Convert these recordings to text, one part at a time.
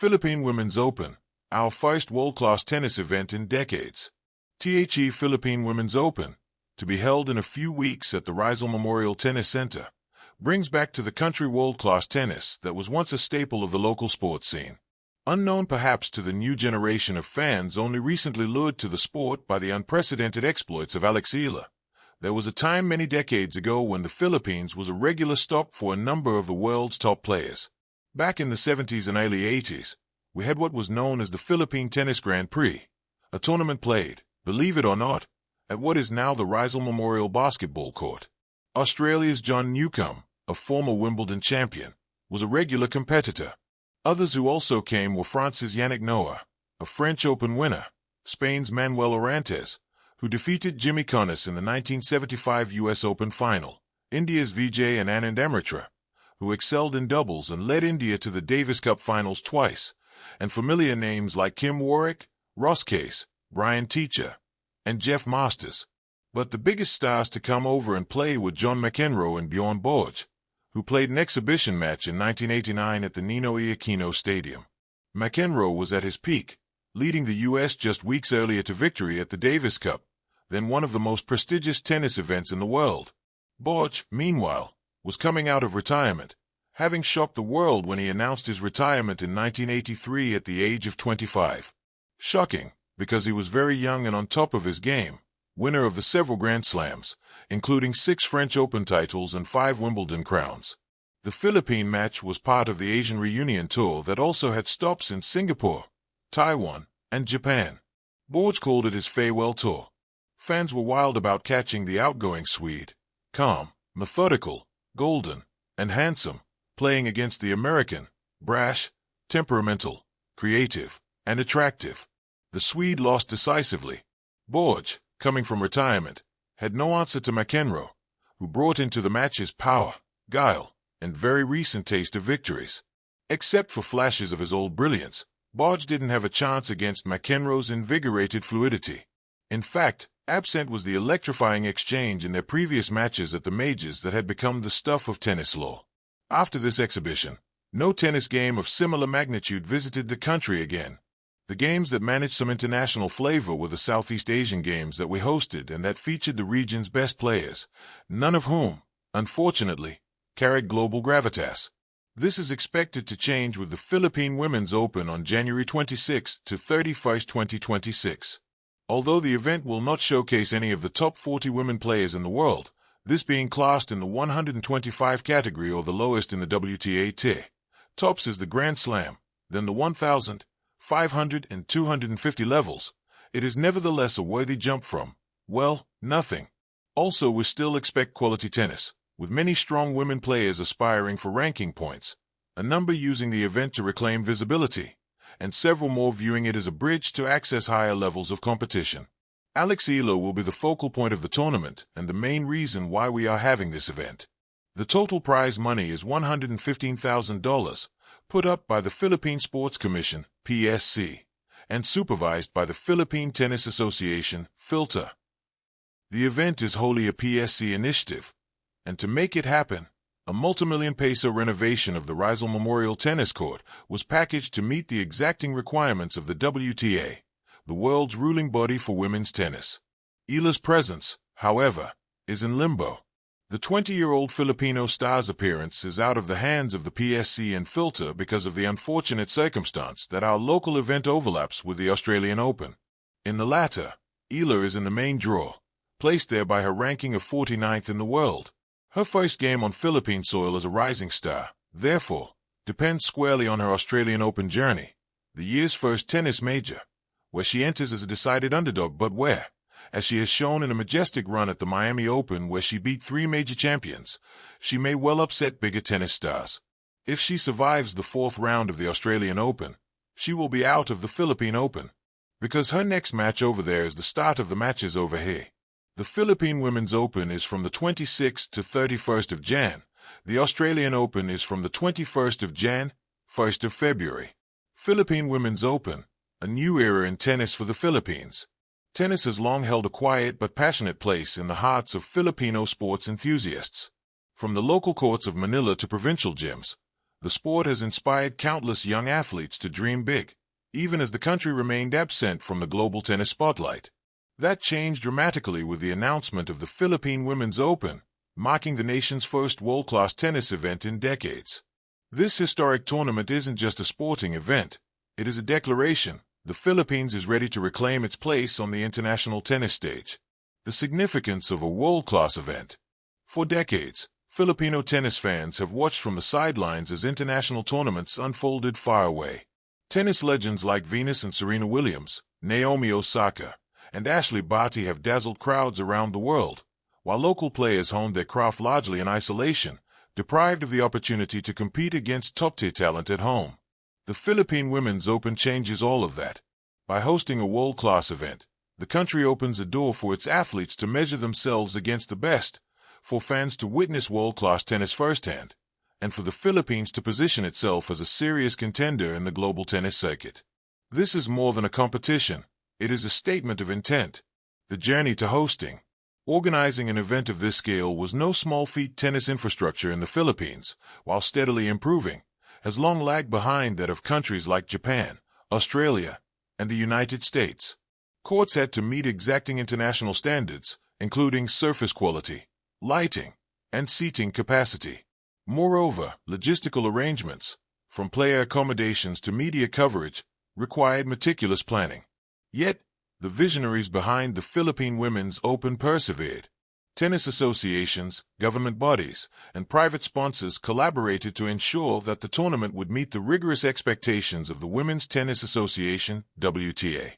Philippine Women's Open, our first world-class tennis event in decades. Philippine Women's Open, to be held in a few weeks at the Rizal Memorial Tennis Center, brings back to the country world-class tennis that was once a staple of the local sports scene. Unknown perhaps to the new generation of fans only recently lured to the sport by the unprecedented exploits of Alex Ila, there was a time many decades ago when the Philippines was a regular stop for a number of the world's top players. Back in the 70s and early 80s, we had what was known as the Philippine Tennis Grand Prix, a tournament played, believe it or not, at what is now the Rizal Memorial Basketball Court. Australia's John Newcombe, a former Wimbledon champion, was a regular competitor. Others who also came were France's Yannick Noah, a French Open winner, Spain's Manuel Orantes, who defeated Jimmy Connors in the 1975 U.S. Open final, India's Vijay and Anand Amritra, who excelled in doubles and led India to the Davis Cup finals twice, and familiar names like Kim Warwick, Ross Case, Brian Teacher, and Jeff Masters. But the biggest stars to come over and play were John McEnroe and Bjorn Borg, who played an exhibition match in 1989 at the Ninoy Aquino Stadium. McEnroe was at his peak, leading the U.S. just weeks earlier to victory at the Davis Cup, then one of the most prestigious tennis events in the world. Borg, meanwhile, was coming out of retirement, having shocked the world when he announced his retirement in 1983 at the age of 25. Shocking, because he was very young and on top of his game, winner of the several Grand Slams, including 6 French Open titles and 5 Wimbledon crowns. The Philippine match was part of the Asian Reunion Tour that also had stops in Singapore, Taiwan, and Japan. Borg called it his farewell tour. Fans were wild about catching the outgoing Swede, calm, methodical, golden, and handsome, playing against the American, brash, temperamental, creative, and attractive. The Swede lost decisively. Borg, coming from retirement, had no answer to McEnroe, who brought into the match his power, guile, and very recent taste of victories. Except for flashes of his old brilliance, Borg didn't have a chance against McEnroe's invigorated fluidity. In fact, absent was the electrifying exchange in their previous matches at the majors that had become the stuff of tennis lore. After this exhibition, no tennis game of similar magnitude visited the country again. The games that managed some international flavor were the Southeast Asian games that we hosted and that featured the region's best players, none of whom, unfortunately, carried global gravitas. This is expected to change with the Philippine Women's Open on January 26 to 31, 2026. Although the event will not showcase any of the top 40 women players in the world, this being classed in the 125 category or the lowest in the WTA tier. Tops is the Grand Slam, then the 1,000, 500 and 250 levels. It is nevertheless a worthy jump from, well, nothing. Also, we still expect quality tennis, with many strong women players aspiring for ranking points, a number using the event to reclaim visibility, and several more viewing it as a bridge to access higher levels of competition. Alex Ila will be the focal point of the tournament and the main reason why we are having this event. The total prize money is $115,000, put up by the Philippine Sports Commission, PSC, and supervised by the Philippine Tennis Association, FILTA. The event is wholly a PSC initiative, and to make it happen, a multimillion peso renovation of the Rizal Memorial Tennis Court was packaged to meet the exacting requirements of the WTA, the world's ruling body for women's tennis. Ila's presence, however, is in limbo. The 20-year-old Filipino star's appearance is out of the hands of the PSC and FILTA because of the unfortunate circumstance that our local event overlaps with the Australian Open. In the latter, Ila is in the main draw, placed there by her ranking of 49th in the world. Her first game on Philippine soil as a rising star, therefore, depends squarely on her Australian Open journey, the year's first tennis major, where she enters as a decided underdog but where, as she has shown in a majestic run at the Miami Open where she beat 3 major champions, she may well upset bigger tennis stars. If she survives the 4th round of the Australian Open, she will be out of the Philippine Open, because her next match over there is the start of the matches over here. The Philippine Women's Open is from the 26th to 31st of Jan. The Australian Open is from the 21st of Jan, 1st of February. Philippine Women's Open, a new era in tennis for the Philippines. Tennis has long held a quiet but passionate place in the hearts of Filipino sports enthusiasts. From the local courts of Manila to provincial gyms, The sport has inspired countless young athletes to dream big, even as the country remained absent from the global tennis spotlight. That changed dramatically with the announcement of the Philippine Women's Open, marking the nation's first world-class tennis event in decades. This historic tournament isn't just a sporting event, it is a declaration. The Philippines is ready to reclaim its place on the international tennis stage. The significance of a world-class event. For decades, Filipino tennis fans have watched from the sidelines as international tournaments unfolded far away. Tennis legends like Venus and Serena Williams, Naomi Osaka, and Ashley Barty have dazzled crowds around the world, while local players honed their craft largely in isolation, deprived of the opportunity to compete against top-tier talent at home. The Philippine Women's Open changes all of that. By hosting a world-class event, the country opens a door for its athletes to measure themselves against the best, for fans to witness world-class tennis firsthand, and for the Philippines to position itself as a serious contender in the global tennis circuit. This is more than a competition. It is a statement of intent. The journey to hosting. Organizing an event of this scale was no small feat. Tennis infrastructure in the Philippines, while steadily improving, has long lagged behind that of countries like Japan, Australia, and the United States. Courts had to meet exacting international standards, including surface quality, lighting, and seating capacity. Moreover, logistical arrangements, from player accommodations to media coverage, required meticulous planning. Yet, the visionaries behind the Philippine Women's Open persevered. Tennis associations, government bodies, and private sponsors collaborated to ensure that the tournament would meet the rigorous expectations of the Women's Tennis Association, WTA.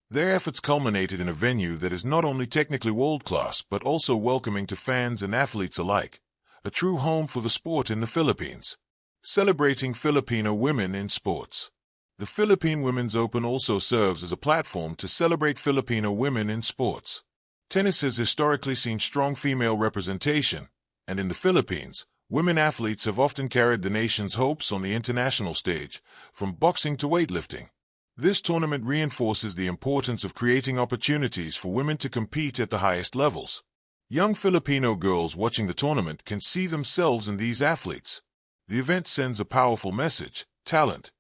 Their efforts culminated in a venue that is not only technically world-class but also welcoming to fans and athletes alike, a true home for the sport in the Philippines. Celebrating Filipino women in sports. The Philippine Women's Open also serves as a platform to celebrate Filipino women in sports. Tennis has historically seen strong female representation, and in the Philippines, women athletes have often carried the nation's hopes on the international stage, from boxing to weightlifting. This tournament reinforces the importance of creating opportunities for women to compete at the highest levels. Young Filipino girls watching the tournament can see themselves in these athletes. The event sends a powerful message: talent,